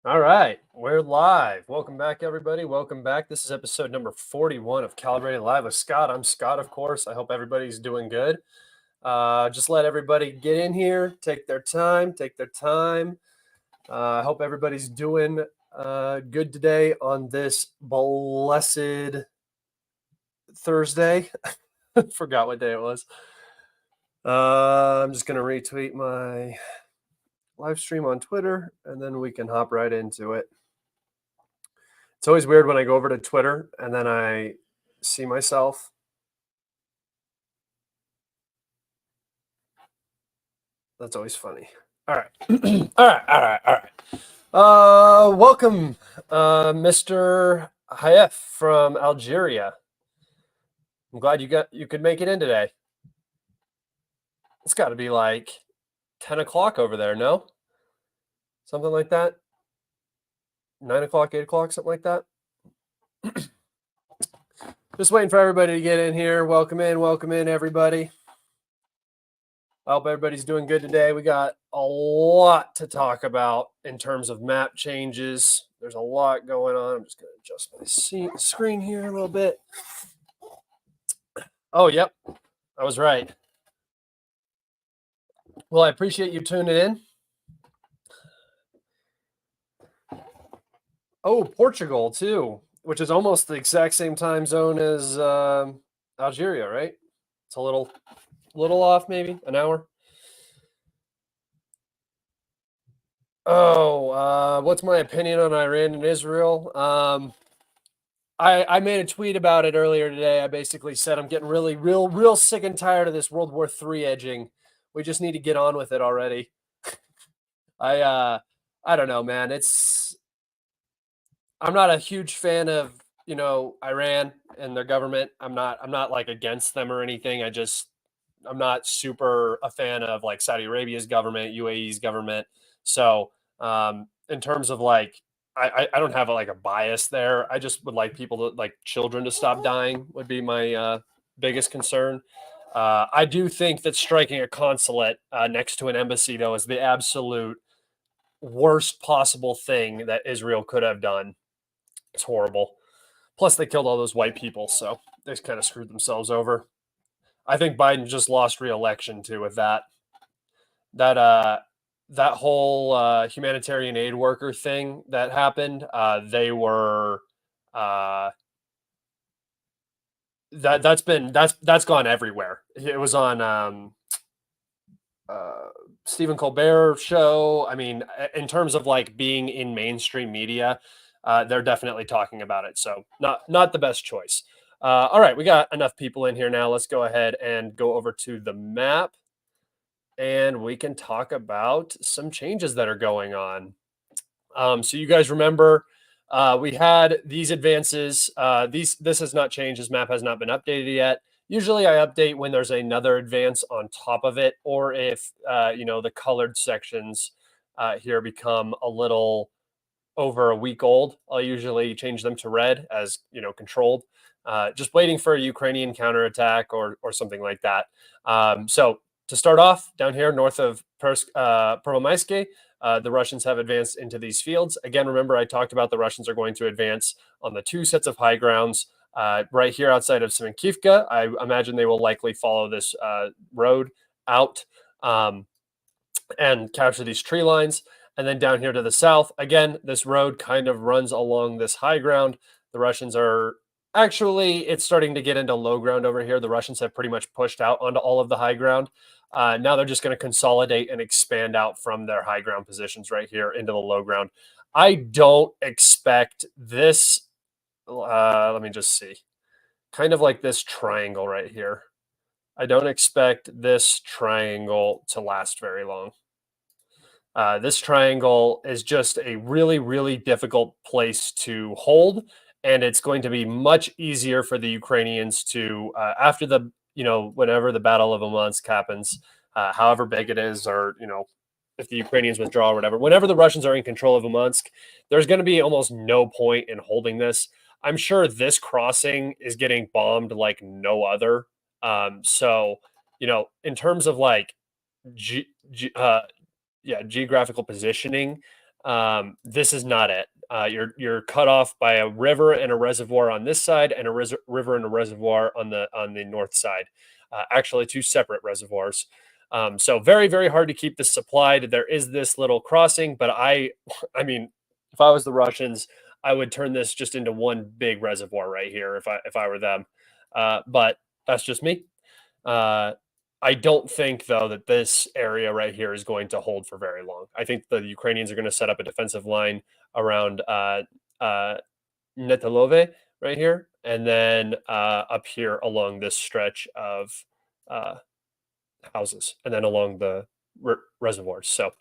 All right, we're live. Welcome back, everybody. Welcome back. This is episode number 41 of Calibrated Live with Scott. I'm Scott, of course. I hope everybody's doing good. Just let everybody get in here, take their time. I hope everybody's doing good today on this blessed Thursday. Forgot what day it was. I'm just going to retweet my live stream on Twitter, and then we can hop right into it. It's always weird when I go over to Twitter and then I see myself. That's always funny. All right. all right. Welcome, Mr. Hayef from Algeria. I'm glad you could make it in today. It's got to be like 10 o'clock over there, no? Something like that? 9 o'clock, 8 o'clock, something like that? Just waiting for everybody to get in here. Welcome in, everybody. I hope everybody's doing good today. We got a lot to talk about in terms of map changes. There's a lot going on. I'm just going to adjust my screen here a little bit. Oh, yep. I was right. Well, I appreciate you tuning in. Oh, Portugal, too, which is almost the exact same time zone as Algeria, right? It's a little off, maybe an hour. Oh, what's my opinion on Iran and Israel? I made a tweet about it earlier today. I basically said I'm getting real sick and tired of this World War III edging. We just need to get on with it already. I don't know, man. I'm not a huge fan of Iran and their government. I'm not like against them or anything. I'm not super a fan of like Saudi Arabia's government, UAE's government. So in terms of like, I don't have like a bias there. I just would like people to children to stop dying would be my biggest concern. I do think that striking a consulate next to an embassy, though, is the absolute worst possible thing that Israel could have done. It's horrible. Plus, they killed all those white people, so they kind of screwed themselves over. I think Biden just lost re-election too with that. That whole humanitarian aid worker thing that happened. That's gone everywhere. It was on Stephen Colbert show. I mean, in terms of like being in mainstream media, they're definitely talking about it. So not the best choice. All right, we got enough people in here now. Let's go ahead and go over to the map, and we can talk about some changes that are going on. So you guys remember we had these advances. This has not changed. This map has not been updated yet. Usually I update when there's another advance on top of it, or if the colored sections here become a little over a week old. I'll usually change them to red as controlled. Just waiting for a Ukrainian counterattack or something like that. So to start off, down here north of Pervomayske, the Russians have advanced into these fields. Again, remember I talked about the Russians are going to advance on the two sets of high grounds right here outside of Semenkivka. I imagine they will likely follow this road out and capture these tree lines. And then down here to the south, again, this road kind of runs along this high ground. The Russians are actually, it's starting to get into low ground over here. The Russians have pretty much pushed out onto all of the high ground. Now they're just going to consolidate and expand out from their high ground positions right here into the low ground. I don't expect this. Let me just see. Kind of like this triangle right here. I don't expect this triangle to last very long. This triangle is just a really difficult place to hold, and it's going to be much easier for the Ukrainians to, after the, whenever the Battle of Murmansk happens, however big it is, or, if the Ukrainians withdraw or whatever, whenever the Russians are in control of Murmansk, there's going to be almost no point in holding this. I'm sure this crossing is getting bombed like no other. So, in terms of like geographical positioning, This is not it. You're cut off by a river and a reservoir on this side, and a river and a reservoir on the north side. Actually, two separate reservoirs. So very hard to keep this supplied. There is this little crossing, but I mean, if I was the Russians, I would turn this just into one big reservoir right here if I were them. But that's just me. Uh, I don't think though that this area right here is going to hold for very long. I think the Ukrainians are going to set up a defensive line around uh, Netalove right here, and then up here along this stretch of uh, houses, and then along the reservoirs. So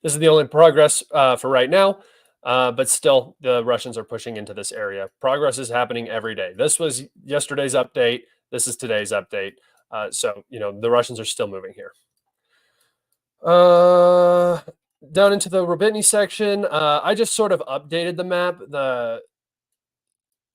this is the only progress for right now. But still, the Russians are pushing into this area. Progress is happening every day. This was yesterday's update. This is today's update. So, the Russians are still moving here. Down into the Robotny section, I just sort of updated the map.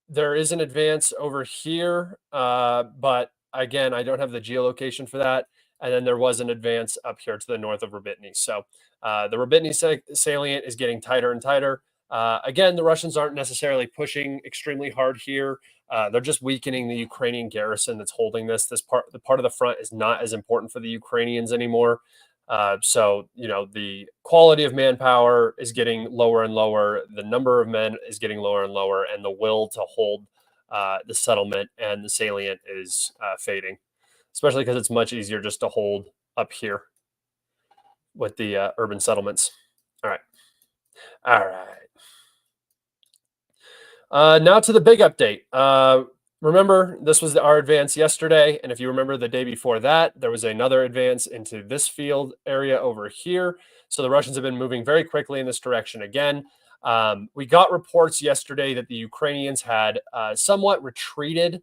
There is an advance over here, but again, I don't have the geolocation for that. And then there was an advance up here to the north of Robotny. So the Robotny salient is getting tighter and tighter. Again, the Russians aren't necessarily pushing extremely hard here. They're just weakening the Ukrainian garrison that's holding this. The part of the front is not as important for the Ukrainians anymore. So, the quality of manpower is getting lower and lower. The number of men is getting lower and lower, and the will to hold the settlement and the salient is fading, especially because it's much easier just to hold up here with the urban settlements. All right. All right. Now to the big update. Remember, this was our advance yesterday, and if you remember the day before that, there was another advance into this field area over here. So the Russians have been moving very quickly in this direction again. We got reports yesterday that the Ukrainians had somewhat retreated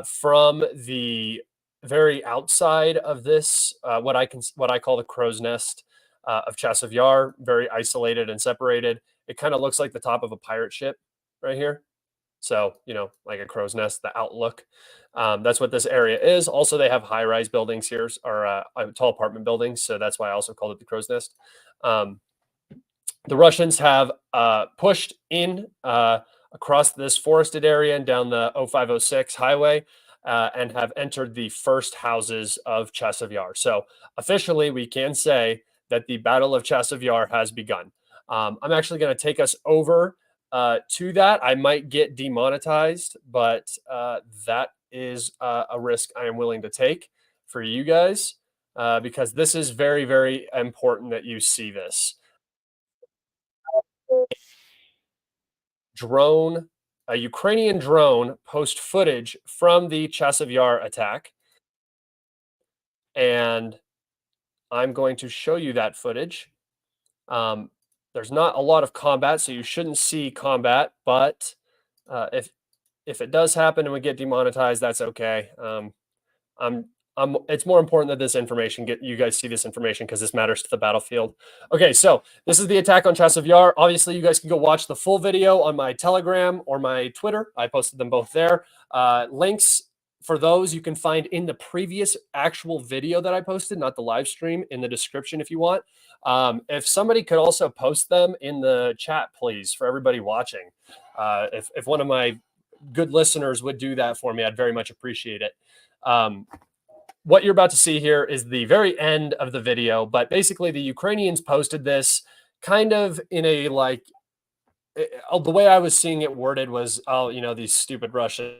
from the very outside of this, what I call the crow's nest of Chasiv Yar, very isolated and separated. It kind of looks like the top of a pirate ship right here. So, like a crow's nest, the outlook. That's what this area is. Also, they have high-rise buildings here, or tall apartment buildings. So that's why I also called it the crow's nest. The Russians have pushed in across this forested area and down the 0506 highway and have entered the first houses of Chasiv Yar. So officially, we can say that the Battle of Chasiv Yar has begun. I'm actually going to take us over to that. I might get demonetized, but that is a risk I am willing to take for you guys because this is very important that you see this. A Ukrainian drone post footage from the Chasiv Yar attack, and I'm going to show you that footage. There's not a lot of combat, so you shouldn't see combat. But if it does happen and we get demonetized, that's okay. It's more important that this information you guys see this information because this matters to the battlefield. Okay, so this is the attack on Chasiv Yar. Obviously, you guys can go watch the full video on my Telegram or my Twitter. I posted them both there. Links for those you can find in the previous actual video that I posted, not the live stream, in the description if you want. If somebody could also post them in the chat, please, for everybody watching. If one of my good listeners would do that for me, I'd very much appreciate it. What you're about to see here is the very end of the video, but basically the Ukrainians posted this kind of in a the way I was seeing it worded was, these stupid Russians.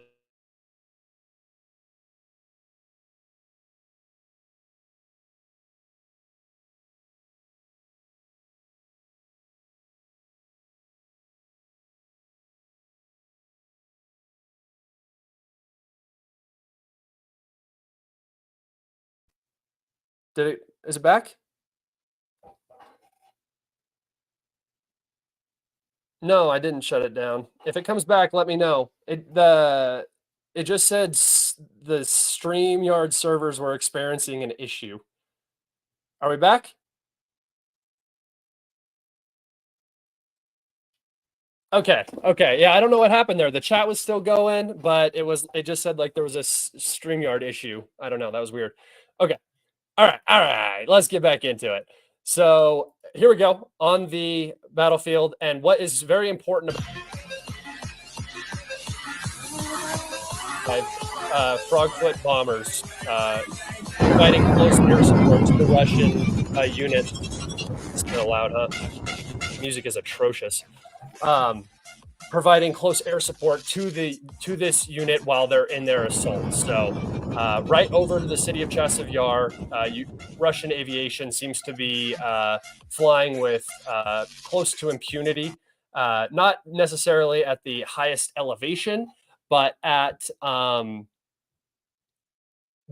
Is it back? No, I didn't shut it down. If it comes back, let me know. It just said the StreamYard servers were experiencing an issue. Are we back? Okay. Yeah, I don't know what happened there. The chat was still going, but it just said like there was a StreamYard issue. I don't know. That was weird. Okay. All right. Let's get back into it. So here we go on the battlefield. And what is very important about frogfoot bombers providing close air support to the Russian units. It's kind of loud, huh? Music is atrocious. Providing close air support to this unit while they're in their assault. So right over to the city of Chasiv Yar, Russian aviation seems to be flying with close to impunity, not necessarily at the highest elevation, but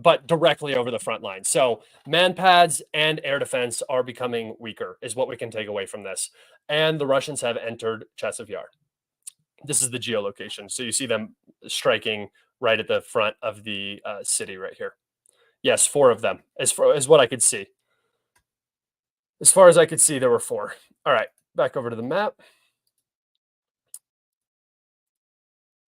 but directly over the front line. So man pads and air defense are becoming weaker, is what we can take away from this. And the Russians have entered Chasiv Yar. This is the geolocation. So you see them striking right at the front of the city right here. Yes, 4 of them, as far as what I could see. As far as I could see, there were 4. All right, back over to the map.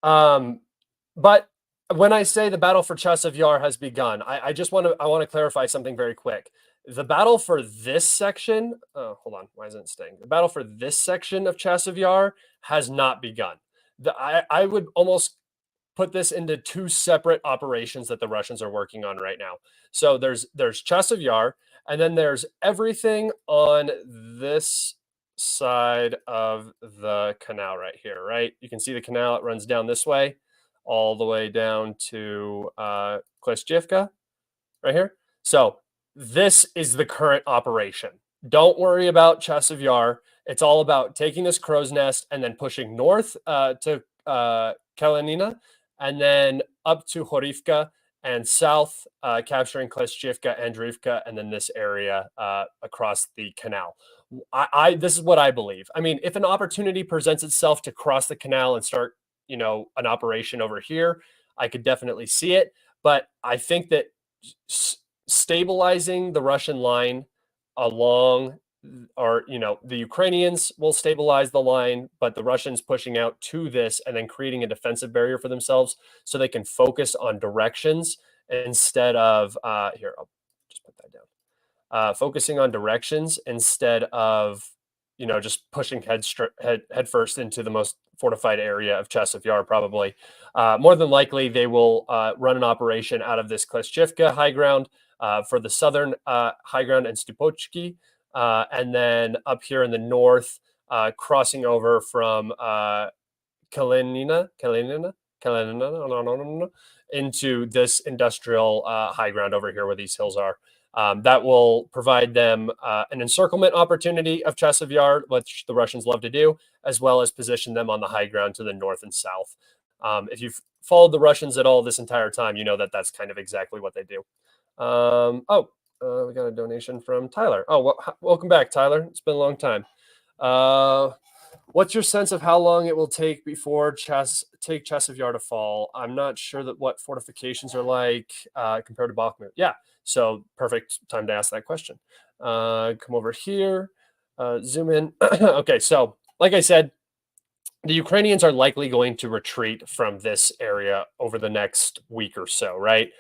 But when I say the battle for Chasiv Yar has begun, I want to clarify something very quick. The battle for this section, hold on, why isn't it staying? The battle for this section of Chasiv Yar has not begun. I would almost put this into 2 separate operations that the Russians are working on right now. So there's Chasiv Yar, and then there's everything on this side of the canal right here, right? You can see the canal, it runs down this way, all the way down to Kleshchivka right here. So this is the current operation. Don't worry about Chasiv Yar. It's all about taking this crow's nest and then pushing north to Kalinina, and then up to Horivka, and south, capturing Kleshchivka and Drivka, and then this area across the canal. This is what I believe. I mean, if an opportunity presents itself to cross the canal and start, an operation over here, I could definitely see it. But I think that stabilizing the Russian line along, or the Ukrainians will stabilize the line, but the Russians pushing out to this and then creating a defensive barrier for themselves so they can focus on directions instead of here, I'll just put that down. Focusing on directions instead of just pushing head first into the most fortified area of Chasiv Yar. Probably more than likely they will run an operation out of this Kleshchivka high ground for the southern high ground and Stupochki, and then up here in the north, crossing over from Kalinina into this industrial high ground over here where these hills are. That will provide them an encirclement opportunity of Chasiv Yar, which the Russians love to do, as well as position them on the high ground to the north and south. If you've followed the Russians at all this entire time, you know that that's kind of exactly what they do. We got a donation from Tyler. Oh, welcome back, Tyler. It's been a long time. What's your sense of how long it will take before take Chasiv Yar to fall? I'm not sure that what fortifications are like compared to Bakhmut. Yeah, so perfect time to ask that question. Come over here, zoom in. Okay, so like I said, the Ukrainians are likely going to retreat from this area over the next week or so, right?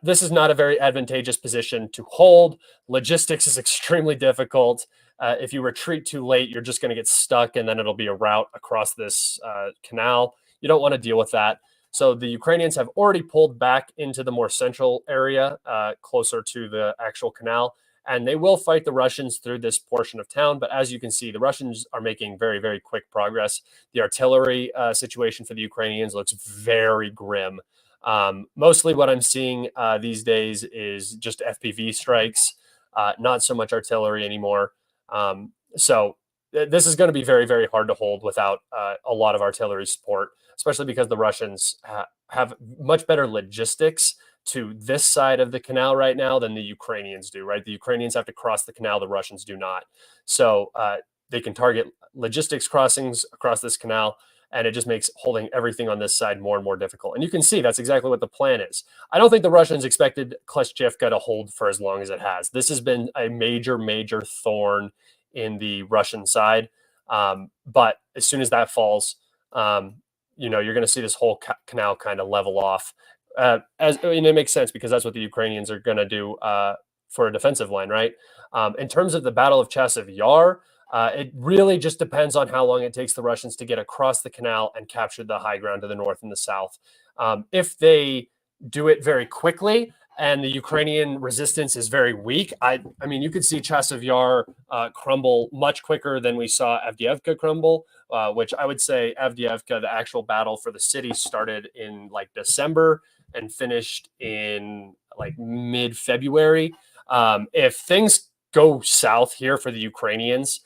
This is not a very advantageous position to hold. Logistics is extremely difficult. If you retreat too late, you're just going to get stuck, and then it'll be a route across this canal. You don't want to deal with that. So the Ukrainians have already pulled back into the more central area, closer to the actual canal, and they will fight the Russians through this portion of town. But as you can see, the Russians are making very, very quick progress. The artillery situation for the Ukrainians looks very grim. Mostly what I'm seeing these days is just FPV strikes, not so much artillery anymore. So this is going to be very, very hard to hold without a lot of artillery support, especially because the Russians have much better logistics to this side of the canal right now than the Ukrainians do, right? The Ukrainians have to cross the canal, the Russians do not. So they can target logistics crossings across this canal, and it just makes holding everything on this side more and more difficult. And you can see that's exactly what the plan is. I don't think the Russians expected Kleshchivka to hold for as long as it has. This has been a major, major thorn in the Russian side. But as soon as that falls, you're going to see this whole canal kind of level off. It makes sense because that's what the Ukrainians are going to do for a defensive line, right? In terms of the Battle of Chasiv Yar, it really just depends on how long it takes the Russians to get across the canal and capture the high ground to the north and the south. If they do it very quickly and the Ukrainian resistance is very weak, I mean, you could see Chasiv Yar crumble much quicker than we saw Avdiivka crumble, which I would say Avdiivka, the actual battle for the city, started in like December and finished in like mid-February. If things go south here for the Ukrainians,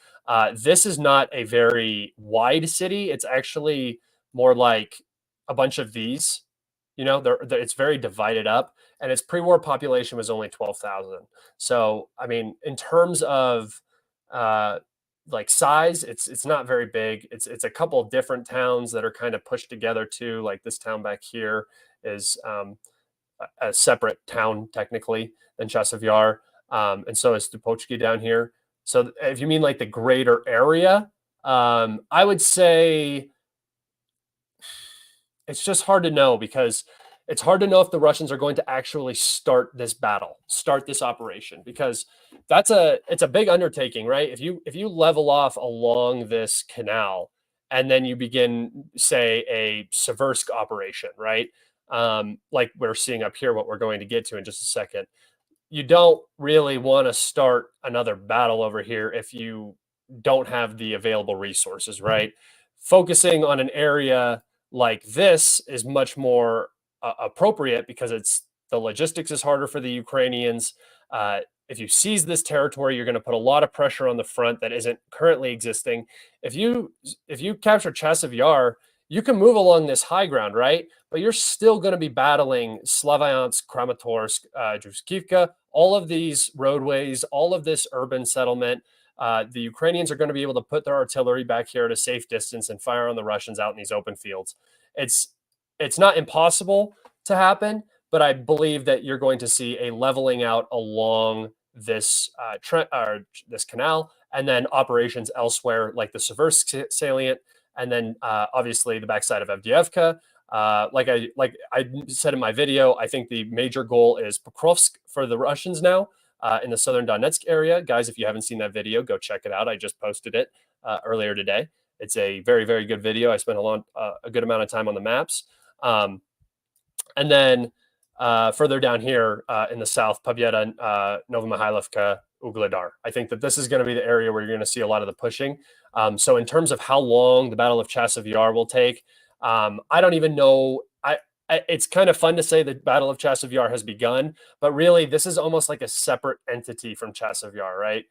this is not a very wide city. It's actually more like a bunch of these. You know, it's very divided up, and its pre-war population was only 12,000. So, I mean, in terms of uh, like size, it's not very big. It's a couple of different towns that are kind of pushed together too. Like this town back here is a separate town technically than Chasiv Yar, and so is Stupochki down here. So if you mean like the greater area, I would say it's just hard to know because it's hard to know if the Russians are going to actually start this battle, start this operation, because it's a big undertaking, right? If you level off along this canal and then you begin, say, a Seversk operation, right? Like we're seeing up here, what we're going to get to in just a second, you don't really want to start another battle over here if you don't have the available resources, right? Focusing on an area like this is much more appropriate because the logistics is harder for the Ukrainians. If you seize this territory, you're going to put a lot of pressure on the front that isn't currently existing. If you capture Chasiv Yar, you can move along this high ground, right? But you're still going to be battling Slavyansk, Kramatorsk, Druskivka, all of these roadways, all of this urban settlement. The Ukrainians are going to be able to put their artillery back here at a safe distance and fire on the Russians out in these open fields. It's not impossible to happen, but I believe that you're going to see a leveling out along this this canal, and then operations elsewhere, like the Seversk salient, and then obviously the backside of Avdiivka. Like I said in my video, I think the major goal is Pokrovsk for the Russians now in the southern Donetsk area. Guys, if you haven't seen that video, go check it out. I just posted it earlier today. It's a very, very good video. I spent a good amount of time on the maps. And then further down here in the south, Pavyeda, Novomihailovka, Ugledar. I think that this is going to be the area where you're going to see a lot of the pushing. So in terms of how long the Battle of Chasiv Yar will take, I don't even know. It's kind of fun to say the Battle of Chasiv Yar has begun, but really this is almost like a separate entity from Chasiv Yar, right?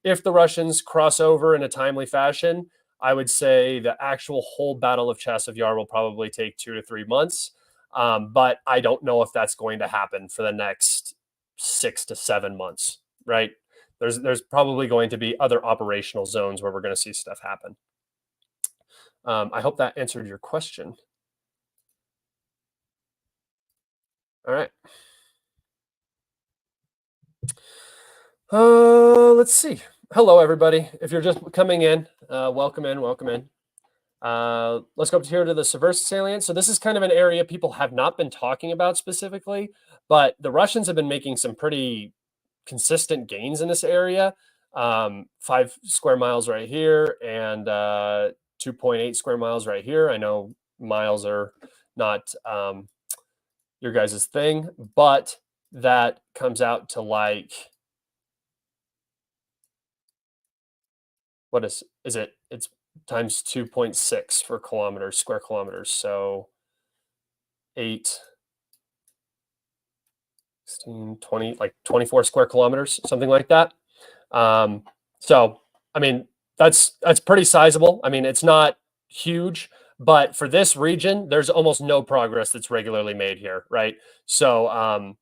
If the Russians cross over in a timely fashion, I would say the actual whole Battle of Chasiv Yar will probably take 2 to 3 months. But I don't know if that's going to happen for the next 6 to 7 months, right? There's probably going to be other operational zones where we're going to see stuff happen. I hope that answered your question. All right. Let's see. Hello, everybody. If you're just coming in, welcome in, welcome in. Let's go up here to the Seversk salient. So this is kind of an area people have not been talking about specifically, but the Russians have been making some pretty consistent gains in this area. 5 square miles right here and 2.8 square miles right here. I know miles are not your guys' thing, but that comes out to like, what is it? It's times 2.6 for kilometers, square kilometers. So 8, 16, 20, like 24 square kilometers, something like that. So, I mean, that's pretty sizable. I mean, it's not huge, but for this region, there's almost no progress that's regularly made here, right? So,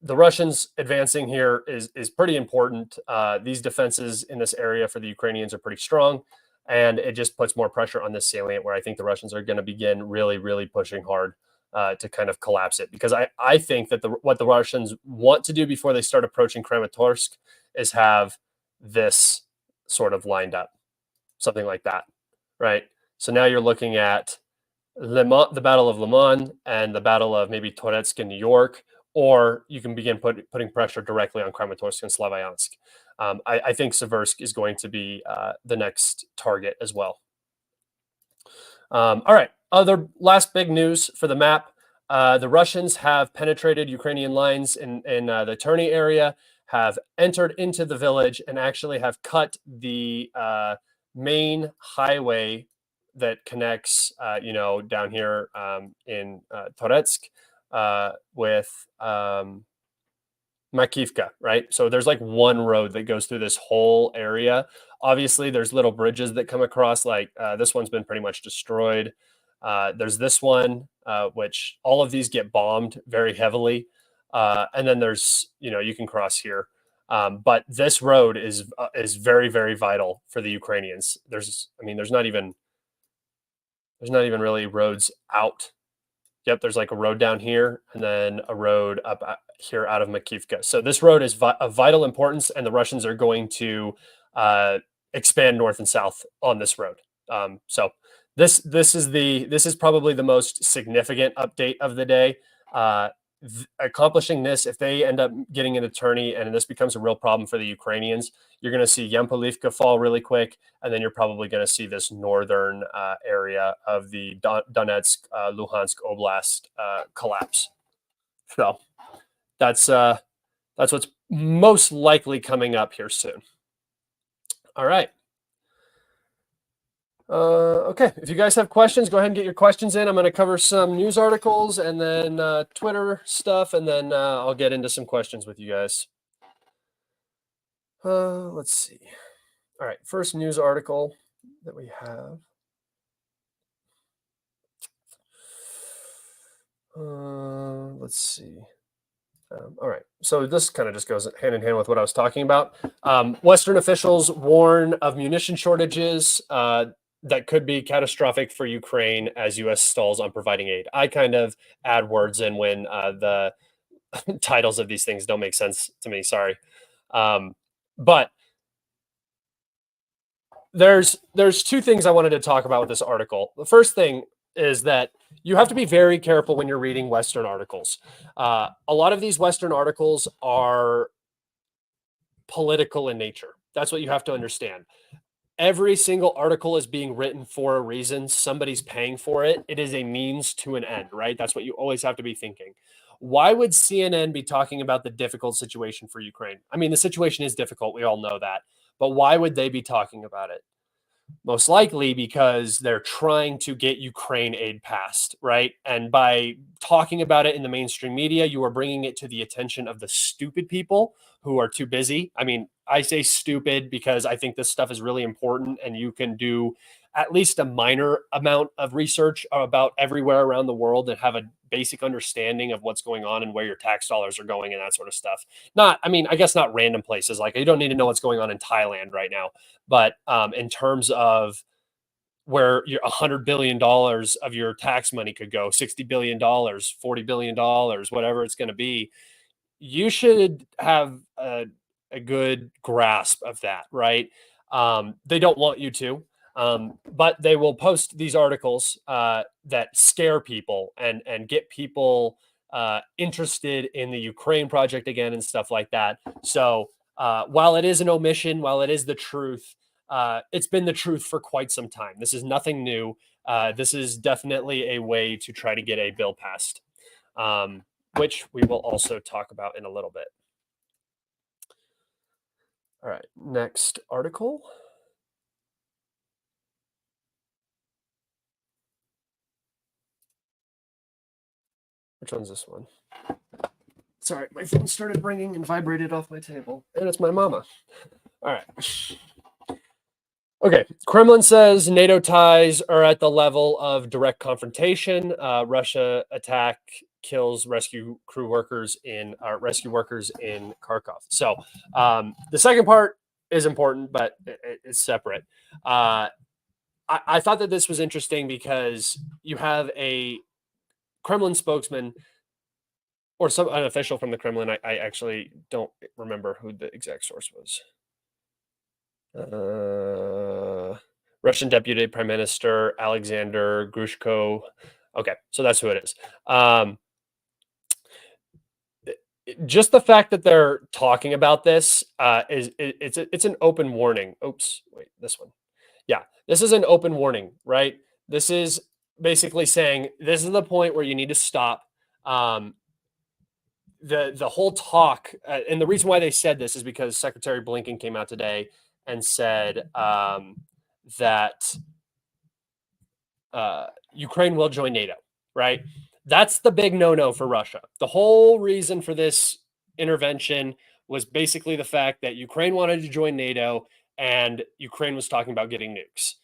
the Russians advancing here is pretty important. These defenses in this area for the Ukrainians are pretty strong, and it just puts more pressure on this salient where I think the Russians are going to begin really, really pushing hard to kind of collapse it. Because I think that what the Russians want to do before they start approaching Kramatorsk is have this sort of lined up, something like that, right? So now you're looking at the Battle of Le Mans and the Battle of maybe Toretsk in New York, or you can begin putting pressure directly on Kramatorsk and Slavyansk. I think Seversk is going to be the next target as well. All right. Other last big news for the map. The Russians have penetrated Ukrainian lines in the Terny area, have entered into the village, and actually have cut the main highway that connects, down here in Toretsk with Makivka, right? So there's like one road that goes through this whole area. Obviously, there's little bridges that come across. Like this one's been pretty much destroyed. There's this one, which all of these get bombed very heavily. And then there's, you can cross here. But this road is very, very vital for the Ukrainians. There's not even really roads out. Yep, there's like a road down here and then a road up here out of Makivka. So this road is of vital importance, and the Russians are going to expand north and south on this road. So this is probably the most significant update of the day. Accomplishing this, if they end up getting into Terny and this becomes a real problem for the Ukrainians, you're going to see Yampolivka fall really quick, and then you're probably going to see this northern area of the Donetsk, Luhansk Oblast collapse. So that's what's most likely coming up here soon. All right. Okay, if you guys have questions, go ahead and get your questions in. I'm going to cover some news articles and then Twitter stuff, and then I'll get into some questions with you guys. Let's see. All right, first news article that we have. Let's see. All right, so this kind of just goes hand in hand with what I was talking about. Western officials warn of munition shortages that could be catastrophic for Ukraine as U.S. stalls on providing aid. I kind of add words in when the titles of these things don't make sense to me. Sorry. But there's two things I wanted to talk about with this article. The first thing is that you have to be very careful when you're reading Western articles. A lot of these Western articles are political in nature. That's what you have to understand. Every single article is being written for a reason. Somebody's paying for it. It is a means to an end, right? That's what you always have to be thinking. Why would CNN be talking about the difficult situation for Ukraine? I mean, the situation is difficult. We all know that. But why would they be talking about it? Most likely because they're trying to get Ukraine aid passed, right? And by talking about it in the mainstream media, you are bringing it to the attention of the stupid people who are too busy. I mean, I say stupid because I think this stuff is really important, and you can do at least a minor amount of research about everywhere around the world and have a basic understanding of what's going on and where your tax dollars are going and that sort of stuff. I guess not random places. Like, you don't need to know what's going on in Thailand right now. But in terms of where your $100 billion of your tax money could go, $60 billion, $40 billion, whatever it's going to be, you should have a good grasp of that, right? They don't want you to, but they will post these articles that scare people and get people interested in the Ukraine project again and stuff like that. So while it is an omission, while it is the truth, it's been the truth for quite some time. This is nothing new. This is definitely a way to try to get a bill passed, which we will also talk about in a little bit. All right, next article. Which one's this one? Sorry, my phone started ringing and vibrated off my table, and it's my mama. All right. Okay, Kremlin says NATO ties are at the level of direct confrontation. Russia attack kills rescue workers in Kharkov. So the second part is important, but it's separate. I thought that this was interesting because you have a Kremlin spokesman or an official from the Kremlin. I actually don't remember who the exact source was. Russian Deputy Prime Minister Alexander Grushko. Okay, so that's who it is. just the fact that they're talking about this it's an open warning. Oops, wait, this one. Yeah, this is an open warning, right? This is basically saying this is the point where you need to stop. Um, the whole talk, and the reason why they said this is because Secretary Blinken came out today and said that Ukraine will join NATO, right? That's the big no-no for Russia. The whole reason for this intervention was basically the fact that Ukraine wanted to join NATO and Ukraine was talking about getting nukes.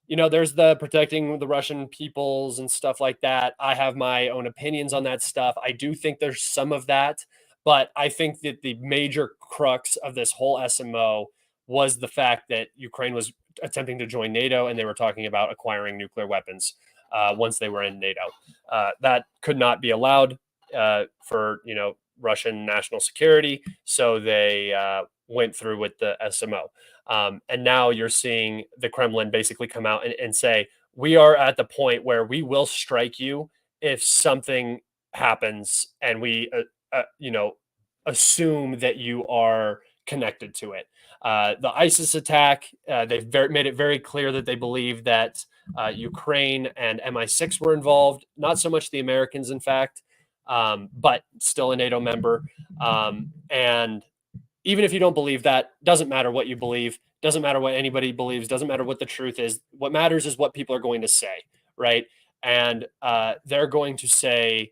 There's the protecting the Russian peoples and stuff like that. I have my own opinions on that stuff. I do think there's some of that, but I think that the major crux of this whole SMO was the fact that Ukraine was attempting to join NATO and they were talking about acquiring nuclear weapons once they were in NATO. That could not be allowed for Russian national security, so they went through with the SMO. And now you're seeing the Kremlin basically come out and say, we are at the point where we will strike you if something happens and we, assume that you are connected to it. The ISIS attack, they've made it very clear that they believe that Ukraine and MI6 were involved, not so much the Americans, in fact, but still a NATO member. And even if you don't believe that, doesn't matter what you believe, doesn't matter what anybody believes, doesn't matter what the truth is. What matters is what people are going to say, right? And they're going to say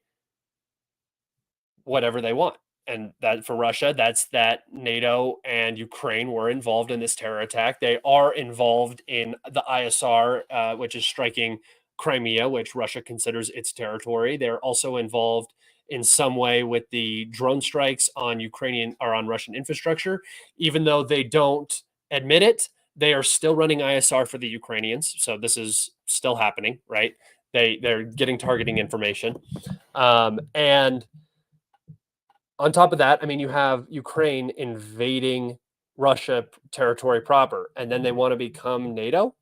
whatever they want. And that for Russia, that's that NATO and Ukraine were involved in this terror attack. They are involved in the ISR, which is striking Crimea, which Russia considers its territory. They're also involved in some way with the drone strikes on Ukrainian or on Russian infrastructure. Even though they don't admit it, they are still running ISR for the Ukrainians. So this is still happening, right? They're getting targeting information. And on top of that, I mean, you have Ukraine invading Russia territory proper, and then they want to become NATO.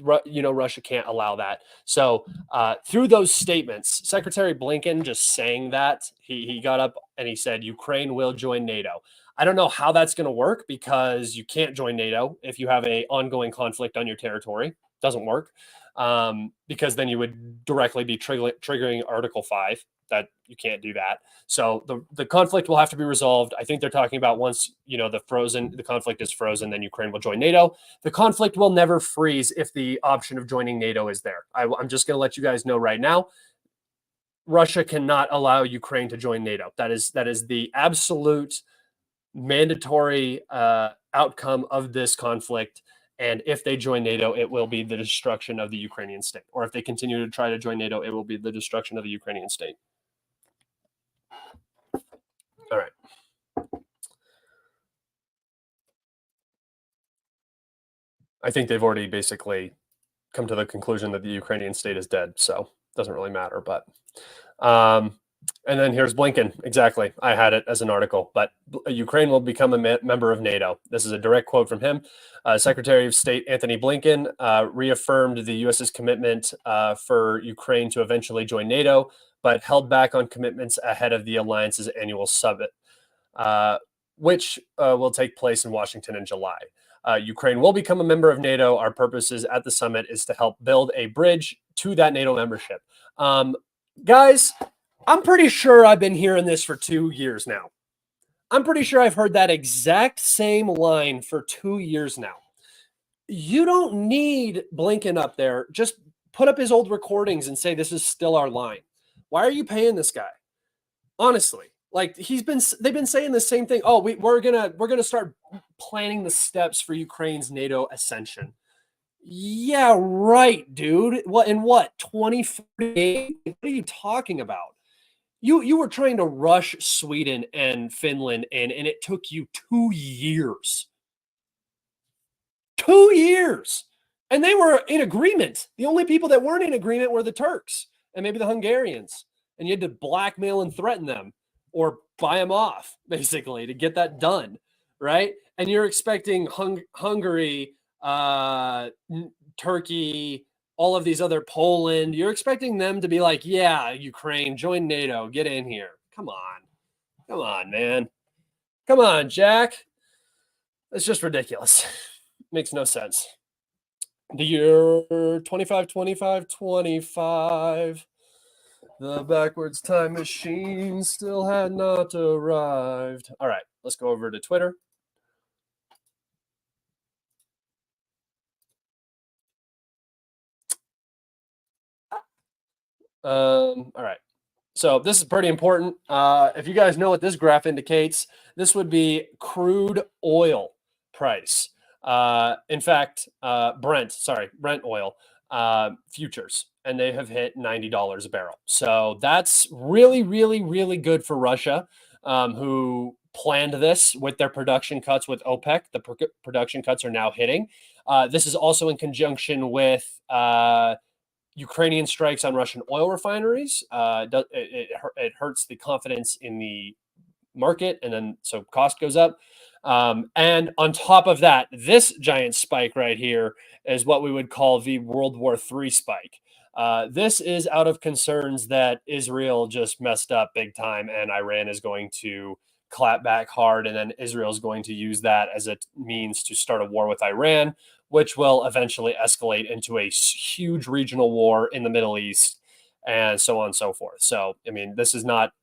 Russia can't allow that. So through those statements, Secretary Blinken just saying that, he got up and he said, Ukraine will join NATO. I don't know how that's going to work because you can't join NATO if you have an ongoing conflict on your territory. Doesn't work because then you would directly be triggering Article 5. That you can't do that. So the conflict will have to be resolved. I think they're talking about once the conflict is frozen, then Ukraine will join NATO. The conflict will never freeze if the option of joining NATO is there. I'm just going to let you guys know right now. Russia cannot allow Ukraine to join NATO. That is the absolute mandatory outcome of this conflict. And if they join NATO, it will be the destruction of the Ukrainian state. Or if they continue to try to join NATO, it will be the destruction of the Ukrainian state. All right. I think they've already basically come to the conclusion that the Ukrainian state is dead. So it doesn't really matter. But and then here's Blinken. Exactly. I had it as an article, but Ukraine will become a member of NATO. This is a direct quote from him. Secretary of State Anthony Blinken reaffirmed the U.S.'s commitment for Ukraine to eventually join NATO, but held back on commitments ahead of the alliance's annual summit, which will take place in Washington in July. Ukraine will become a member of NATO. Our purposes at the summit is to help build a bridge to that NATO membership. Guys, I'm pretty sure I've been hearing this for 2 years now. I'm pretty sure I've heard that exact same line for 2 years now. You don't need Blinken up there. Just put up his old recordings and say this is still our line. Why are you paying this guy? Honestly, like they've been saying the same thing. Oh, we're gonna start planning the steps for Ukraine's NATO ascension. Yeah, right, dude. What in 2048? What are you talking about? You were trying to rush Sweden and Finland in, and it took you 2 years. 2 years. And they were in agreement. The only people that weren't in agreement were the Turks and maybe the Hungarians. And you had to blackmail and threaten them or buy them off, basically, to get that done, right? And you're expecting Hungary, Turkey, all of these other, Poland, you're expecting them to be like, yeah, Ukraine, join NATO, get in here. Come on. Come on, man. Come on, Jack. It's just ridiculous. Makes no sense. The year 25, 25, 25. The backwards time machine still had not arrived. All right, let's go over to Twitter. All right. So this is pretty important. If you guys know what this graph indicates, this would be crude oil price. In fact, Brent oil futures, and they have hit $90 a barrel. So that's really, really, really good for Russia, who planned this with their production cuts with OPEC. The production cuts are now hitting. This is also in conjunction with Ukrainian strikes on Russian oil refineries. It hurts the confidence in the market, and then so cost goes up. And on top of that, this giant spike right here is what we would call the World War III spike. This is out of concerns that Israel just messed up big time, and Iran is going to clap back hard, and then Israel is going to use that as a means to start a war with Iran, which will eventually escalate into a huge regional war in the Middle East, and so on and so forth. So, I mean, this is not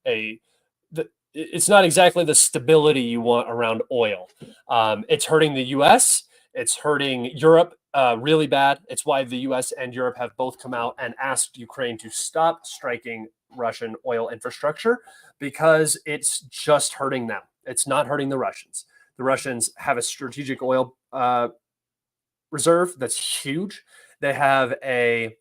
it's not exactly the stability you want around oil. It's hurting the U.S. It's hurting Europe really bad. It's why the U.S. and Europe have both come out and asked Ukraine to stop striking Russian oil infrastructure, because it's just hurting them. It's not hurting the Russians. The Russians have a strategic oil reserve that's huge. They're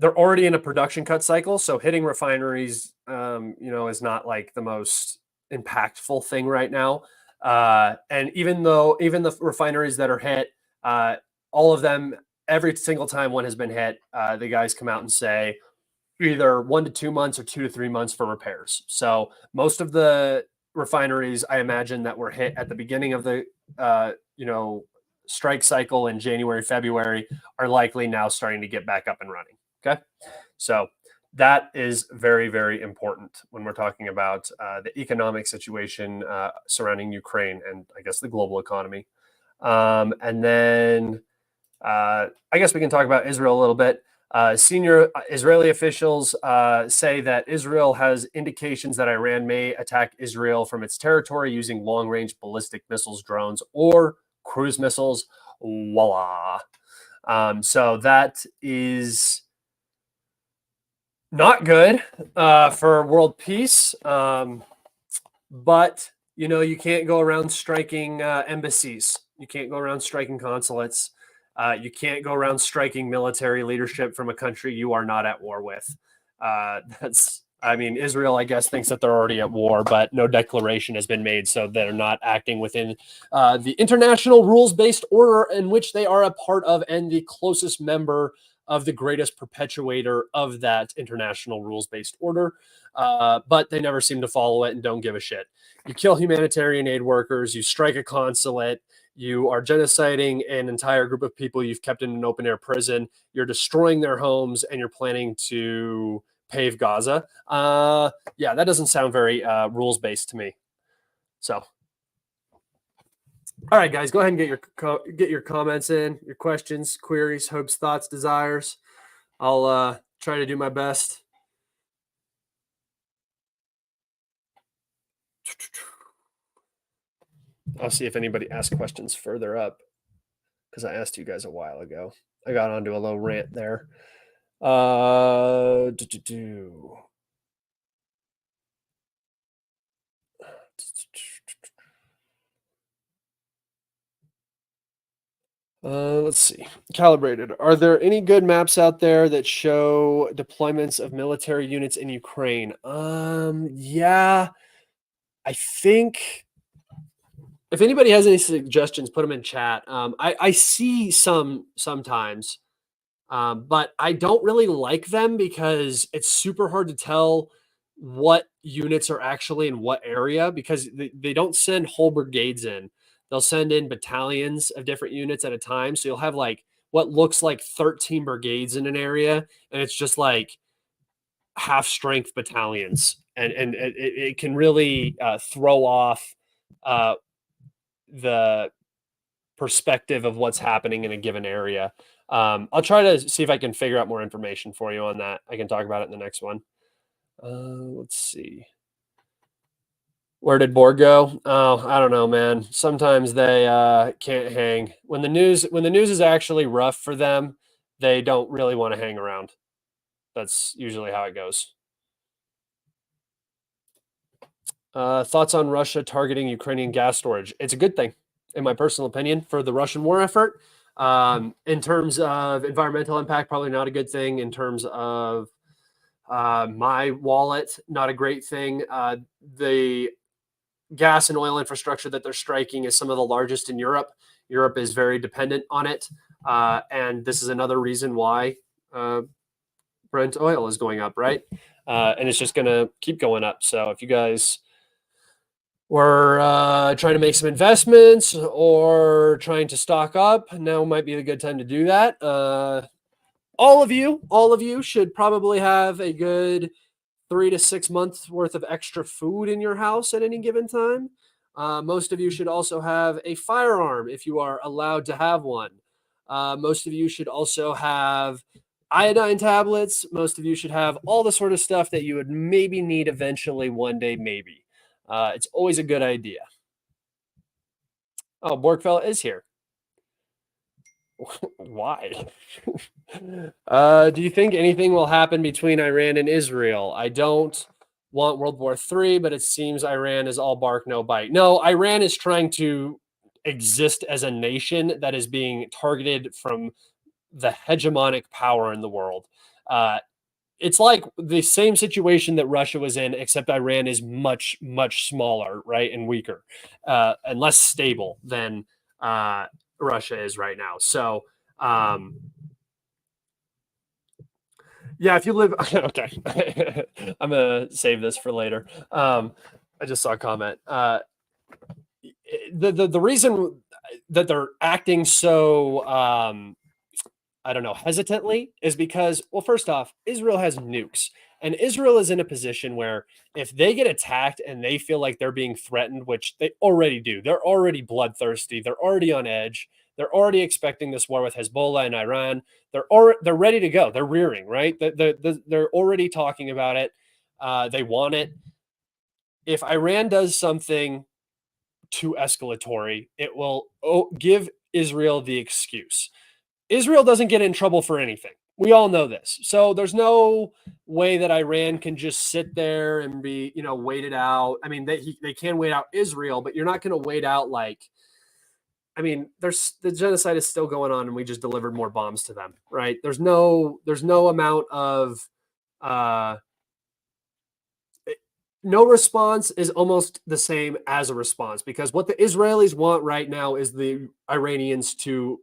already in a production cut cycle, so hitting refineries, is not like the most impactful thing right now. And even the refineries that are hit, all of them, every single time one has been hit, the guys come out and say either 1 to 2 months or 2 to 3 months for repairs. So most of the refineries, I imagine, that were hit at the beginning of the strike cycle in January, February, are likely now starting to get back up and running. Okay. So that is very, very important when we're talking about the economic situation surrounding Ukraine and, I guess, the global economy. And then I guess we can talk about Israel a little bit. Senior Israeli officials say that Israel has indications that Iran may attack Israel from its territory using long-range ballistic missiles, drones, or cruise missiles. Voila. So that is not good for world peace. But, you can't go around striking embassies. You can't go around striking consulates. You can't go around striking military leadership from a country you are not at war with. Israel, I guess, thinks that they're already at war, but no declaration has been made, so they're not acting within the international rules-based order in which they are a part of, and the closest member of the greatest perpetuator of that international rules-based order. But they never seem to follow it and don't give a shit. You kill humanitarian aid workers, you strike a consulate, you are genociding an entire group of people you've kept in an open-air prison, you're destroying their homes, and you're planning to pave Gaza. Yeah, that doesn't sound very rules-based to me. So, all right, guys, go ahead and get your comments in, your questions, queries, hopes, thoughts, desires. I'll try to do my best. I'll see if anybody asks questions further up, because I asked you guys a while ago. I got onto a little rant there. Let's see. Calibrated. Are there any good maps out there that show deployments of military units in Ukraine? Yeah. I think if anybody has any suggestions, put them in chat. I see some sometimes, but I don't really like them because it's super hard to tell what units are actually in what area, because they don't send whole brigades in. They'll send in battalions of different units at a time. So you'll have like what looks like 13 brigades in an area, and it's just like half strength battalions. and it can really throw off the perspective of what's happening in a given area. I'll try to see if I can figure out more information for you on that. I can talk about it in the next one. Let's see. Where did Borg go? Oh, I don't know, man. Sometimes they can't hang. When the news is actually rough for them, they don't really want to hang around. That's usually how it goes. Thoughts on Russia targeting Ukrainian gas storage? It's a good thing, in my personal opinion, for the Russian war effort. In terms of environmental impact, probably not a good thing. In terms of my wallet, not a great thing. The gas and oil infrastructure that they're striking is some of the largest in Europe. Europe is very dependent on it. And this is another reason why Brent oil is going up, right? And it's just going to keep going up. So if you guys were trying to make some investments or trying to stock up, now might be a good time to do that. All of you should probably have a good 3 to 6 months worth of extra food in your house at any given time. Most of you should also have a firearm if you are allowed to have one. Most of you should also have iodine tablets. Most of you should have all the sort of stuff that you would maybe need eventually one day, maybe. It's always a good idea. Oh, Borgfella is here. Why? Do you think anything will happen between Iran and Israel? I don't want World War III, but it seems Iran is all bark, no bite. No, Iran is trying to exist as a nation that is being targeted from the hegemonic power in the world. It's like the same situation that Russia was in, except Iran is much, much smaller, right, and weaker, and less stable than Russia is right now. So, yeah, if you live, okay, I'm gonna save this for later. I just saw a comment. The reason that they're acting so I don't know, hesitantly is because, well, first off, Israel has nukes. And Israel is in a position where if they get attacked and they feel like they're being threatened, which they already do, they're already bloodthirsty, they're already on edge, they're already expecting this war with Hezbollah and Iran. They're ready to go. They're rearing, right? They're already talking about it. They want it. If Iran does something too escalatory, it will give Israel the excuse. Israel doesn't get in trouble for anything. We all know this. So there's no way that Iran can just sit there and be, wait it out. I mean, they can wait out Israel, but you're not going to wait out the genocide is still going on and we just delivered more bombs to them, right? There's no amount of no response is almost the same as a response, because what the Israelis want right now is the Iranians to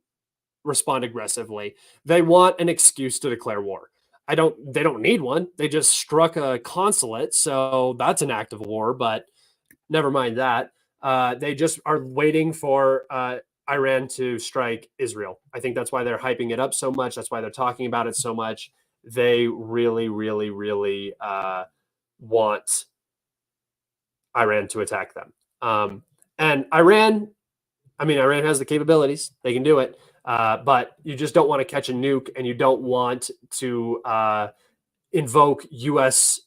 respond aggressively. They want an excuse to declare war. They don't need one. They just struck a consulate, so that's an act of war, but never mind that. They just are waiting for Iran to strike Israel. I think that's why they're hyping it up so much. That's why they're talking about it so much. They really, really, really want Iran to attack them. And Iran has the capabilities. They can do it. But you just don't want to catch a nuke, and you don't want to invoke U.S.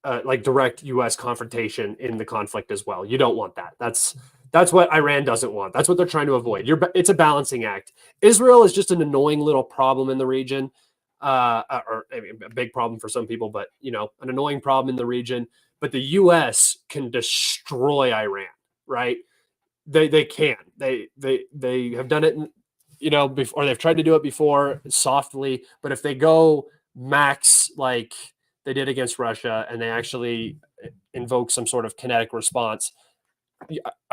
Direct U.S. confrontation in the conflict as well. You don't want that. That's what Iran doesn't want. That's what they're trying to avoid. It's a balancing act. Israel is just an annoying little problem in the region, or a big problem for some people, but an annoying problem in the region. But the U.S. can destroy Iran, right? They can. They have done it. Before, they've tried to do it before softly, but if they go max like they did against Russia and they actually invoke some sort of kinetic response,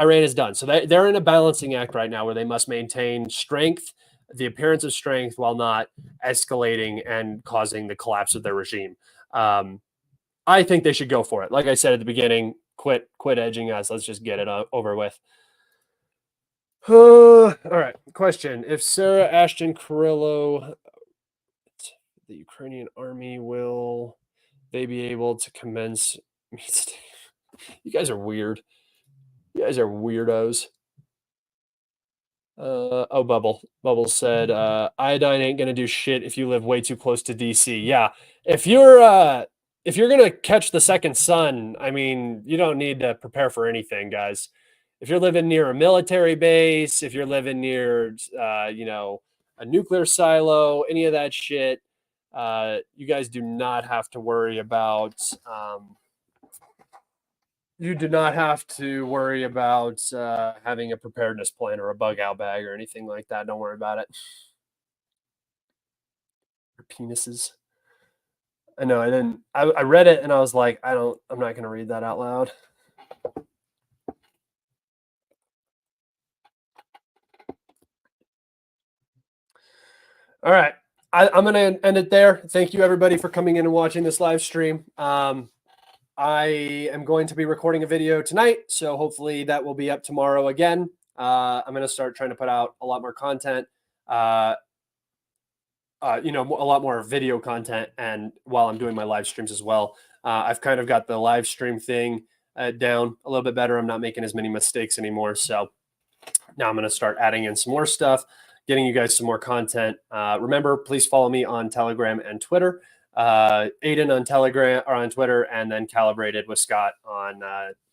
Iran is done. So they're in a balancing act right now where they must maintain strength, the appearance of strength, while not escalating and causing the collapse of their regime. I think they should go for it. Like I said at the beginning, quit edging us. Let's just get it over with. All right. Question: if Sarah Ashton Carrillo, the Ukrainian army, will they be able to commence You guys are weird. You guys are weirdos. Oh, Bubble said, iodine ain't gonna do shit if you live way too close to DC. Yeah, if you're gonna catch the second sun, I mean, you don't need to prepare for anything, guys. If you're living near a military base, if you're living near, a nuclear silo, any of that shit, you guys do not have to worry about. You do not have to worry about having a preparedness plan or a bug out bag or anything like that. Don't worry about it. Your penises. I know. I didn't. I read it and I was like, I'm not going to read that out loud. All right. I'm going to end it there. Thank you, everybody, for coming in and watching this live stream. I am going to be recording a video tonight, so hopefully that will be up tomorrow again. I'm going to start trying to put out a lot more content, a lot more video content, and while I'm doing my live streams as well. I've kind of got the live stream thing down a little bit better. I'm not making as many mistakes anymore, so now I'm going to start adding in some more stuff, getting you guys some more content. Remember, please follow me on Telegram and Twitter. Aiden on Telegram or on Twitter, and then Calibrated with Scott on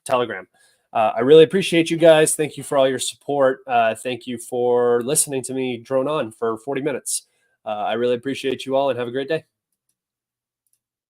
Telegram. I really appreciate you guys. Thank you for all your support. Thank you for listening to me drone on for 40 minutes. I really appreciate you all and have a great day.